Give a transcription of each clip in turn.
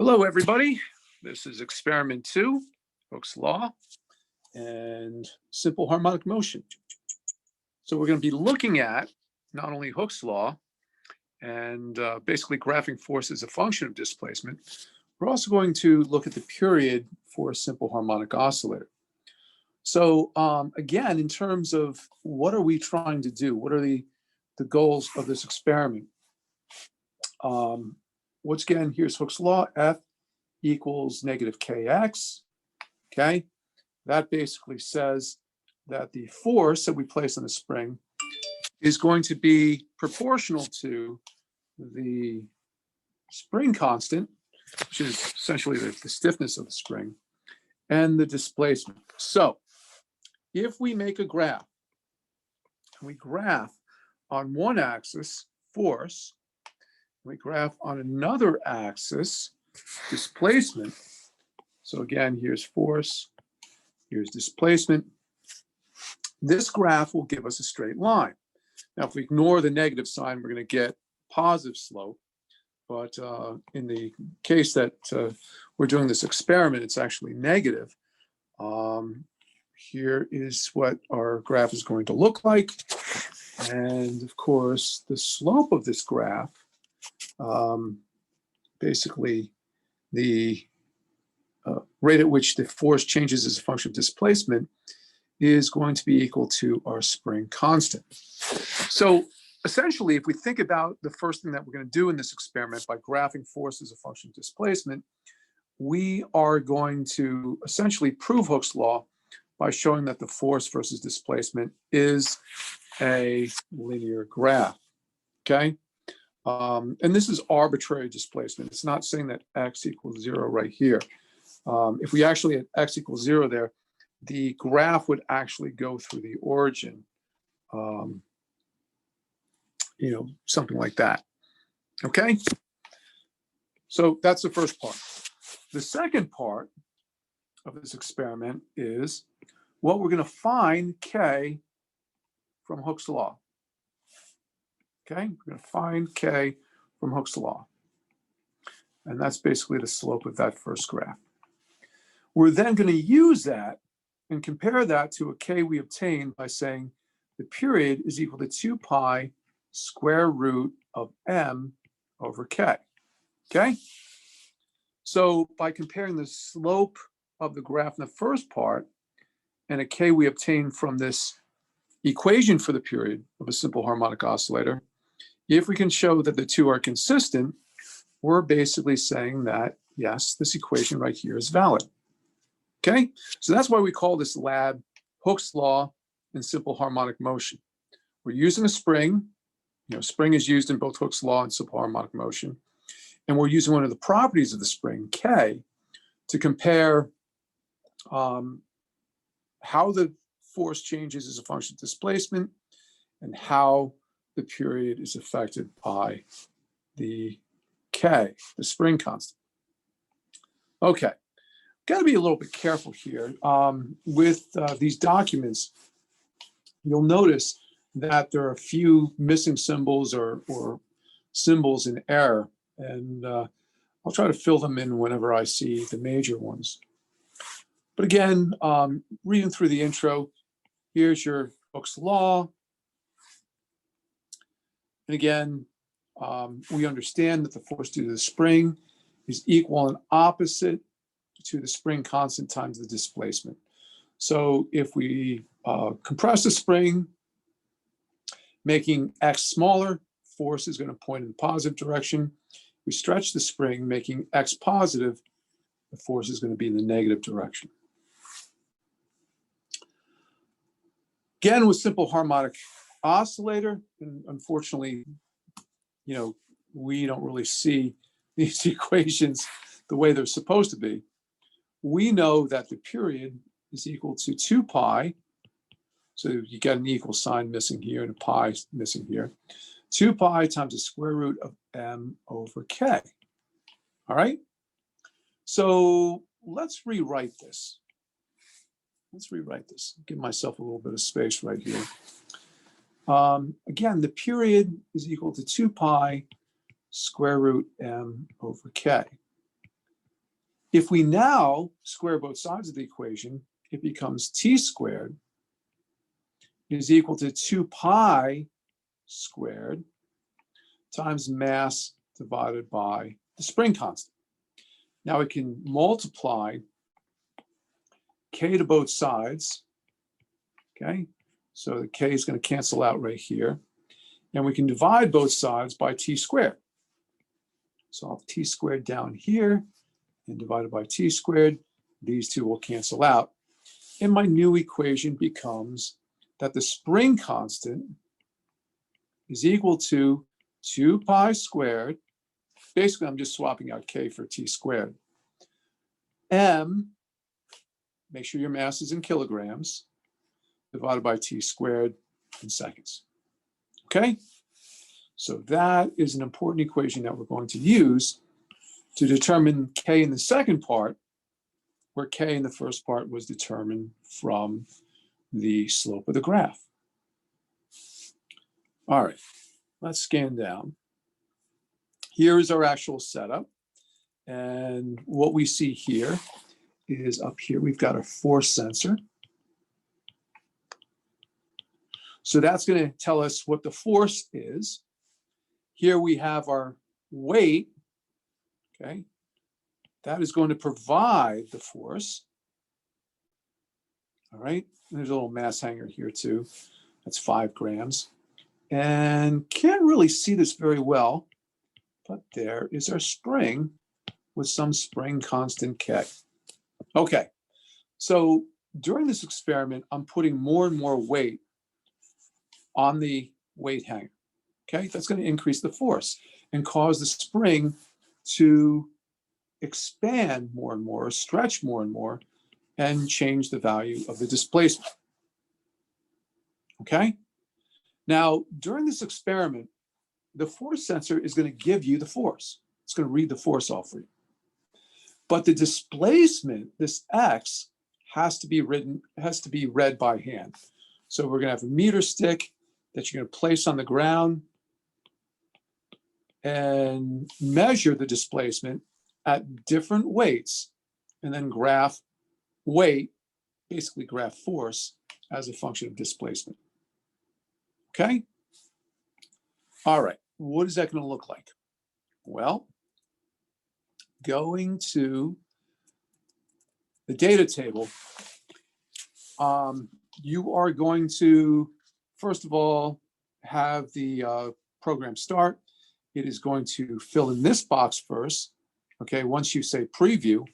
Hello, everybody. This is experiment 2, Hooke's law, and simple harmonic motion. So we're going to be looking at not only Hooke's law and basically graphing force as a function of displacement, we're also going to look at the period for a simple harmonic oscillator. So again, in terms of what are we trying to do? What are the goals of this experiment? Once again, here's Hooke's law, F equals negative kx, okay? That basically says that the force that we place on the spring is going to be proportional to the spring constant, which is essentially the stiffness of the spring, and the displacement. So if we make a graph, and we graph on one axis force, we graph on another axis displacement. So again, here's force, here's displacement. This graph will give us a straight line. Now, if we ignore the negative sign, we're going to get positive slope. But in the case that we're doing this experiment, it's actually negative. Here is what our graph is going to look like. And of course, the slope of this graph, basically the rate at which the force changes as a function of displacement, is going to be equal to our spring constant. So essentially, if we think about the first thing that we're going to do in this experiment by graphing force as a function of displacement, we are going to essentially prove Hooke's law by showing that the force versus displacement is a linear graph, okay? And this is arbitrary displacement. It's not saying that x equals 0 right here. If we actually had x equals 0 there, the graph would actually go through the origin, something like that. Okay? So that's the first part. The second part of this experiment is, well, we're going to find k from Hooke's law. Okay? We're going to find k from Hooke's law. And that's basically the slope of that first graph. We're then going to use that and compare that to a k we obtained by saying the period is equal to 2 pi square root of m over k. Okay? So by comparing the slope of the graph in the first part and a k we obtained from this equation for the period of a simple harmonic oscillator, if we can show that the two are consistent, we're basically saying that, yes, this equation right here is valid. Okay, so that's why we call this lab Hooke's law in simple harmonic motion. We're using a spring. Spring is used in both Hooke's law and simple harmonic motion. And we're using one of the properties of the spring, K, to compare how the force changes as a function of displacement and how the period is affected by the K, the spring constant. Okay. Got to be a little bit careful here. With these documents, you'll notice that there are a few missing symbols or symbols in error, and I'll try to fill them in whenever I see the major ones. But again, reading through the intro, here's your Hooke's law. And again, we understand that the force due to the spring is equal and opposite to the spring constant times the displacement. So if we compress the spring, making x smaller, force is going to point in the positive direction. We stretch the spring, making x positive, the force is going to be in the negative direction. Again, with simple harmonic oscillator, and unfortunately, we don't really see these equations the way they're supposed to be. We know that the period is equal to 2 pi. So you get an equal sign missing here and a pi missing here. 2 pi times the square root of m over k. All right? So let's rewrite this. Give myself a little bit of space right here. Again, the period is equal to 2 pi square root m over k. If we now square both sides of the equation, it becomes t squared is equal to 2 pi squared times mass divided by the spring constant. Now we can multiply k to both sides, okay? So the k is going to cancel out right here. And we can divide both sides by t squared. So I'll have t squared down here and divided by t squared. These two will cancel out. And my new equation becomes that the spring constant is equal to 2 pi squared. Basically, I'm just swapping out k for t squared. M, make sure your mass is in kilograms, divided by t squared in seconds. Okay? So that is an important equation that we're going to use to determine k in the second part, where k in the first part was determined from the slope of the graph. All right, let's scan down. Here is our actual setup. And what we see here is up here, we've got a force sensor. So that's going to tell us what the force is. Here we have our weight, okay? That is going to provide the force. All right, there's a little mass hanger here too. That's 5 grams. And can't really see this very well, but there is our spring with some spring constant K. Okay, so during this experiment, I'm putting more and more weight on the weight hanger. Okay, that's going to increase the force and cause the spring to expand more and more, stretch more and more, and change the value of the displacement. Okay, now during this experiment, the force sensor is going to give you the force. It's going to read the force off for you. But the displacement, this x, has to be read by hand. So we're going to have a meter stick that you're going to place on the ground and measure the displacement at different weights, and then graph weight, basically graph force, as a function of displacement. Okay? All right, what is that going to look like? Well, going to the data table, you are going to, first of all, have the program start. It is going to fill in this box first. Okay, once you say preview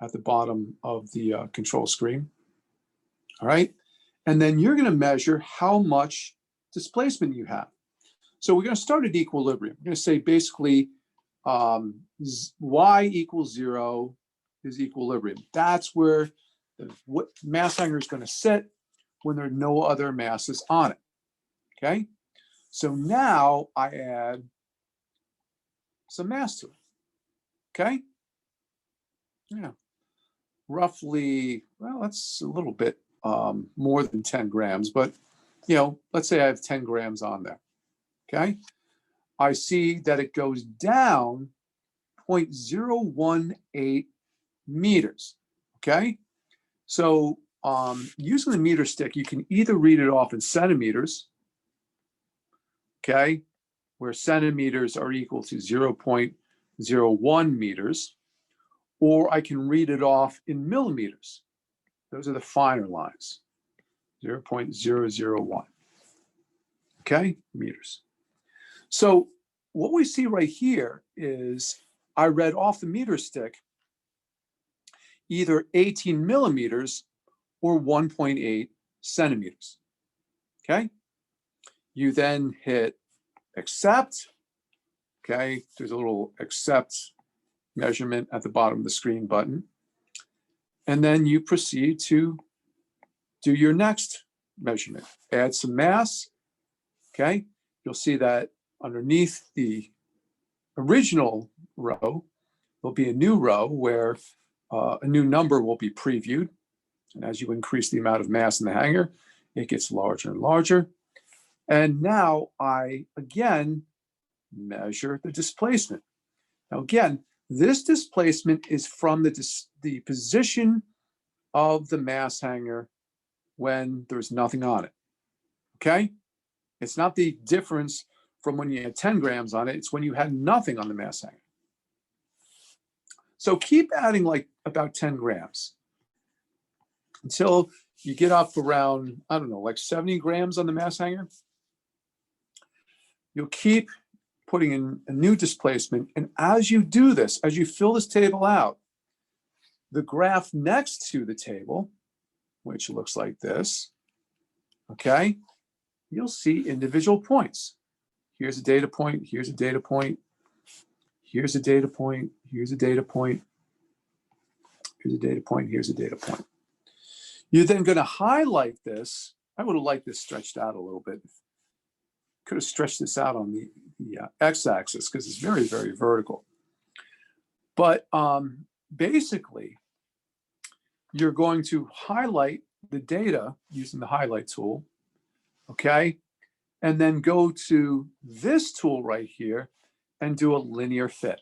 at the bottom of the control screen. All right, and then you're going to measure how much displacement you have. So we're going to start at equilibrium. We're going to say basically y equals 0 is equilibrium. That's where the mass hanger is going to sit when there are no other masses on it. Okay, so now I add some mass to it. Okay, yeah, roughly, well, that's a little bit more than 10 grams, but you know, let's say I have 10 grams on there. Okay, I see that it goes down 0.018 meters. Okay, so using the meter stick, you can either read it off in centimeters, okay, where centimeters are equal to 0.01 meters, or I can read it off in millimeters. Those are the finer lines, 0.001, okay, meters. So what we see right here is I read off the meter stick either 18 millimeters or 1.8 centimeters, okay? You then hit accept, okay? There's a little accept measurement at the bottom of the screen button. And then you proceed to do your next measurement. Add some mass, okay? You'll see that underneath the original row, there'll be a new row where a new number will be previewed. And as you increase the amount of mass in the hanger, it gets larger and larger. And now I, again, measure the displacement. Now, again, This displacement is from the position of the mass hanger when there's nothing on it, okay? It's not the difference from when you had 10 grams on it, it's when you had nothing on the mass hanger. So keep adding like about 10 grams until you get up around, I don't know, like 70 grams on the mass hanger. You'll keep putting in a new displacement. And as you do this, as you fill this table out, the graph next to the table, which looks like this, okay, you'll see individual points. Here's a data point, here's a data point, here's a data point, here's a data point, here's a data point, here's a data point. You're then going to highlight this. I would have liked this stretched out a little bit. Could have stretched this out on the x-axis because it's very, very vertical. But basically, you're going to highlight the data using the highlight tool, okay? And then go to this tool right here and do a linear fit.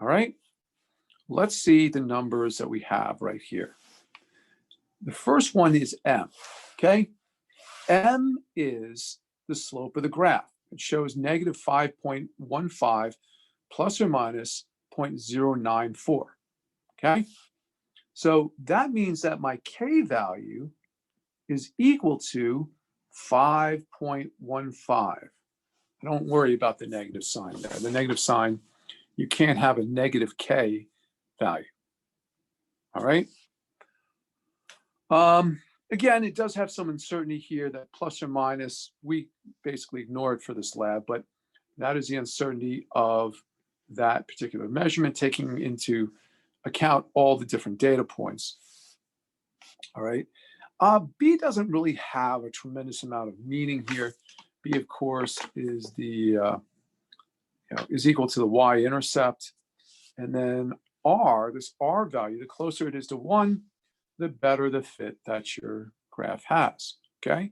All right? Let's see the numbers that we have right here. The first one is M, okay? M is the slope of the graph. It shows negative 5.15 plus or minus 0.094, okay? So that means that my K value is equal to 5.15. Don't worry about the negative sign there. The negative sign, you can't have a negative K value, all right? Again, it does have some uncertainty here that plus or minus, we basically ignored for this lab, but that is the uncertainty of that particular measurement, taking into account all the different data points. All right. B doesn't really have a tremendous amount of meaning here. B, of course, is the is equal to the y-intercept, and then R, this R value, the closer it is to 1, the better the fit that your graph has. Okay.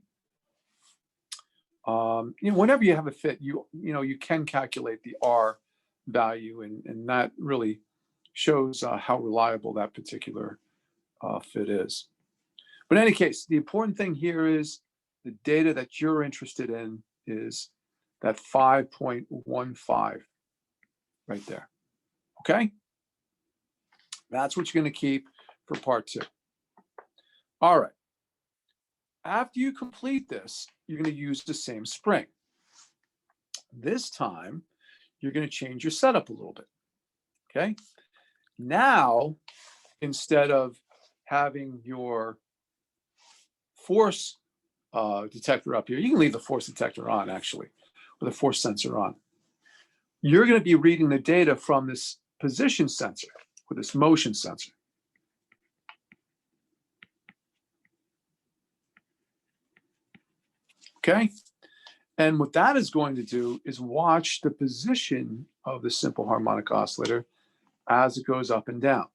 Whenever you have a fit, you can calculate the R value, and that really shows how reliable that particular fit is. But in any case, the important thing here is the data that you're interested in is that 5.15 right there. Okay? That's what you're going to keep for part 2. All right. After you complete this, you're going to use the same spring. This time, you're going to change your setup a little bit. Okay? Now, instead of having your force detector up here, you can leave the force detector on, actually, or the force sensor on. You're going to be reading the data from this position sensor or this motion sensor. Okay? And what that is going to do is watch the position of the simple harmonic oscillator as it goes up and down.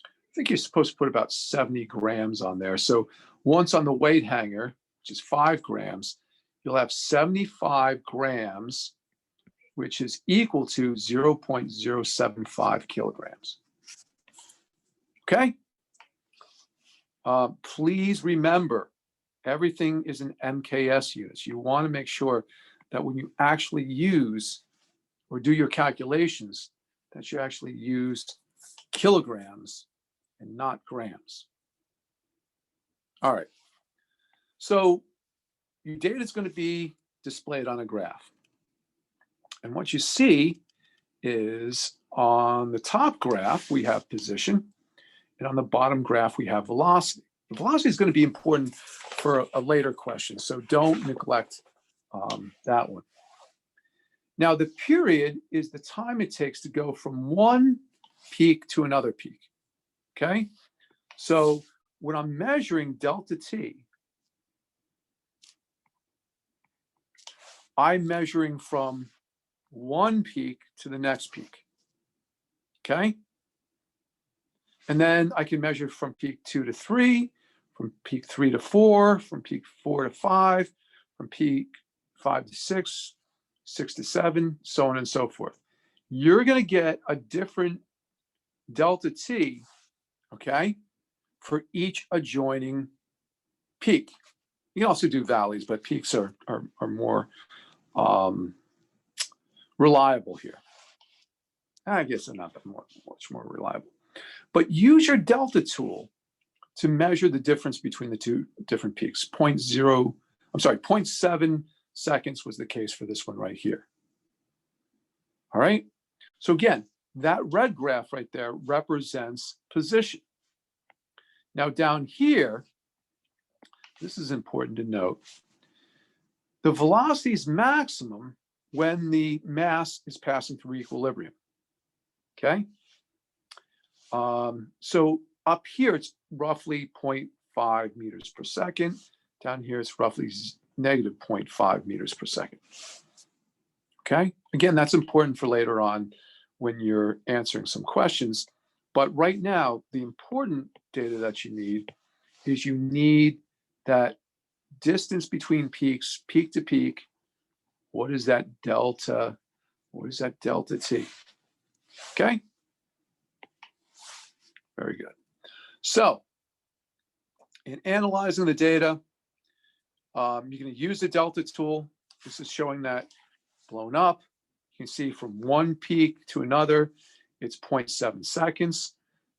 I think you're supposed to put about 70 grams on there. So once on the weight hanger, which is 5 grams, you'll have 75 grams, which is equal to 0.075 kilograms. Okay? Please remember, everything is in MKS units. You want to make sure that when you actually use or do your calculations, that you actually use kilograms and not grams. All right. So your data is going to be displayed on a graph. And what you see is on the top graph, we have position. And on the bottom graph, we have velocity. The velocity is going to be important for a later question, so don't neglect that one. Now, the period is the time it takes to go from one peak to another peak, okay? So when I'm measuring delta T, I'm measuring from one peak to the next peak, okay? And then I can measure from peak 2 to 3, from peak 3 to 4, from peak 4 to 5, from peak 5 to 6, 6 to 7, so on and so forth. you're going to get a different delta t, okay, for each adjoining peak. You can also do valleys, but peaks are more reliable here. I guess they're not that much more reliable. But use your delta tool to measure the difference between the two different peaks. 0.7 seconds was the case for this one right here. All right. So again, that red graph right there represents position. Now down here, this is important to note. The velocity is maximum when the mass is passing through equilibrium. Okay. So up here, it's roughly 0.5 meters per second. Down here, it's roughly negative 0.5 meters per second. Okay. Again, that's important for later on when you're answering some questions. But right now, the important data that you need is you need that distance between peaks, peak to peak. What is that delta? What is that delta t? Okay. Very good. So in analyzing the data, you're going to use the delta tool. This is showing that blown up. You can see from one peak to another, it's 0.7 seconds.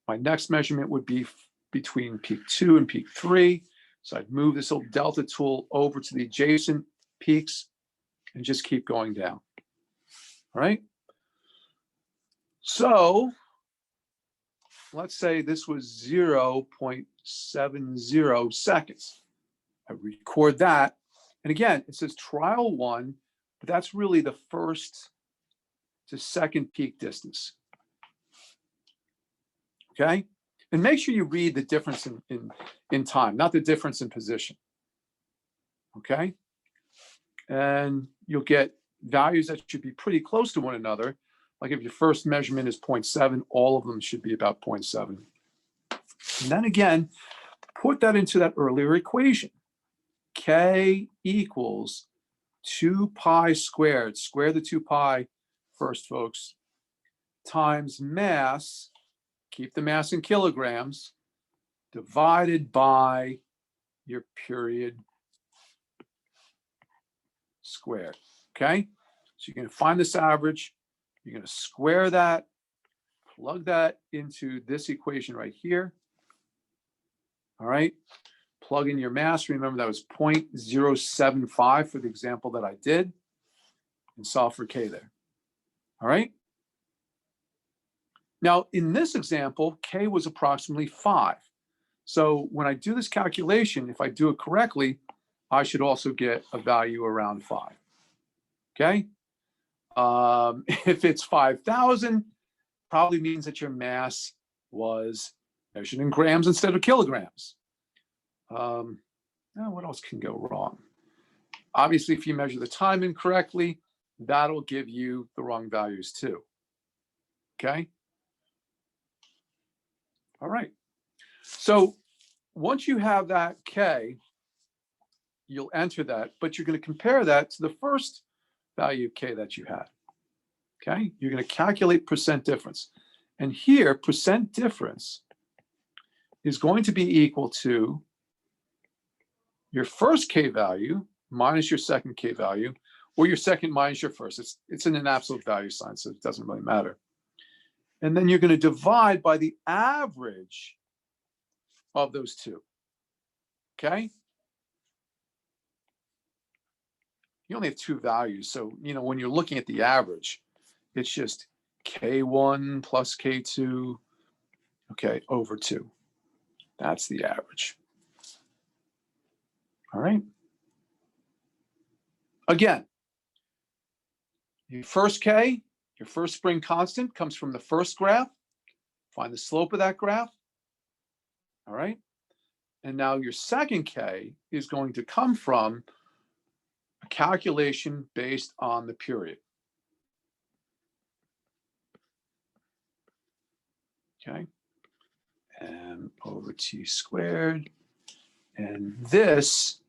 My next measurement would be between peak 2 and peak 3. So I'd move this little delta tool over to the adjacent peaks and just keep going down. All right. So let's say this was 0.70 seconds. I record that. And again, it says trial 1, but that's really the first to second peak distance. Okay. And make sure you read the difference in time, not the difference in position. Okay. And you'll get values that should be pretty close to one another. Like if your first measurement is 0.7, all of them should be about 0.7. And then again, put that into that earlier equation. K equals 2 pi squared, square the 2 pi first, folks, times mass, keep the mass in kilograms, divided by your period squared, okay? So you're gonna find this average, you're gonna square that, plug that into this equation right here, all right? Plug in your mass, remember that was 0.075 for the example that I did, and solve for K there, all right? Now, in this example, K was approximately 5. So when I do this calculation, if I do it correctly, I should also get a value around 5. Okay? If it's 5,000, probably means that your mass was measured in grams instead of kilograms. Now what else can go wrong? Obviously, if you measure the time incorrectly, that'll give you the wrong values too. Okay? All right. So once you have that K, you'll enter that, but you're going to compare that to the first value of K that you had. Okay? You're going to calculate percent difference. And here, percent difference is going to be equal to your first K value minus your second K value, or your second minus your first. It's in an absolute value sign, so it doesn't really matter. And then you're going to divide by the average of those two. Okay? You only have two values. So, you know, when you're looking at the average, it's just K1 plus K2, okay, over 2. That's the average. All right. Again, your first K, your first spring constant comes from the first graph. Find the slope of that graph. All right. And now your second K is going to come from a calculation based on the period. Okay. M over T squared. And this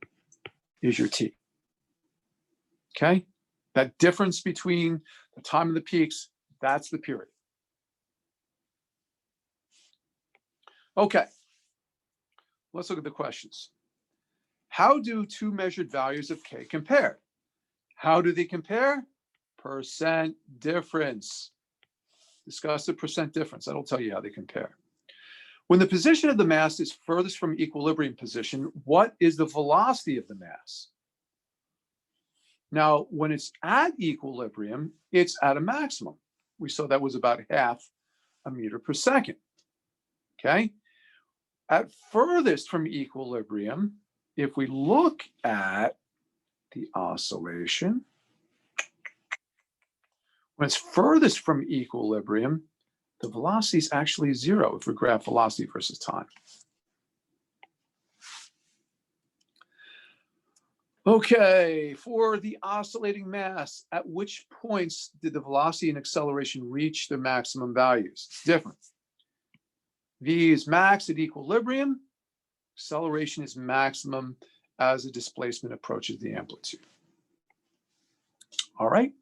is your T. Okay. That difference between the time of the peaks, That's the period. Okay, let's look at the questions. How do two measured values of K compare? How do they compare? Percent difference. Discuss the percent difference. That'll tell you how they compare. When the position of the mass is furthest from equilibrium position, what is the velocity of the mass? Now, when it's at equilibrium, it's at a maximum. We saw that was about half a meter per second. Okay? At furthest from equilibrium, if we look at the oscillation, when it's furthest from equilibrium, the velocity is actually zero if we graph velocity versus time. Okay, for the oscillating mass, at which points did the velocity and acceleration reach their maximum values? It's different. V is max at equilibrium. Acceleration is maximum as the displacement approaches the amplitude. All right.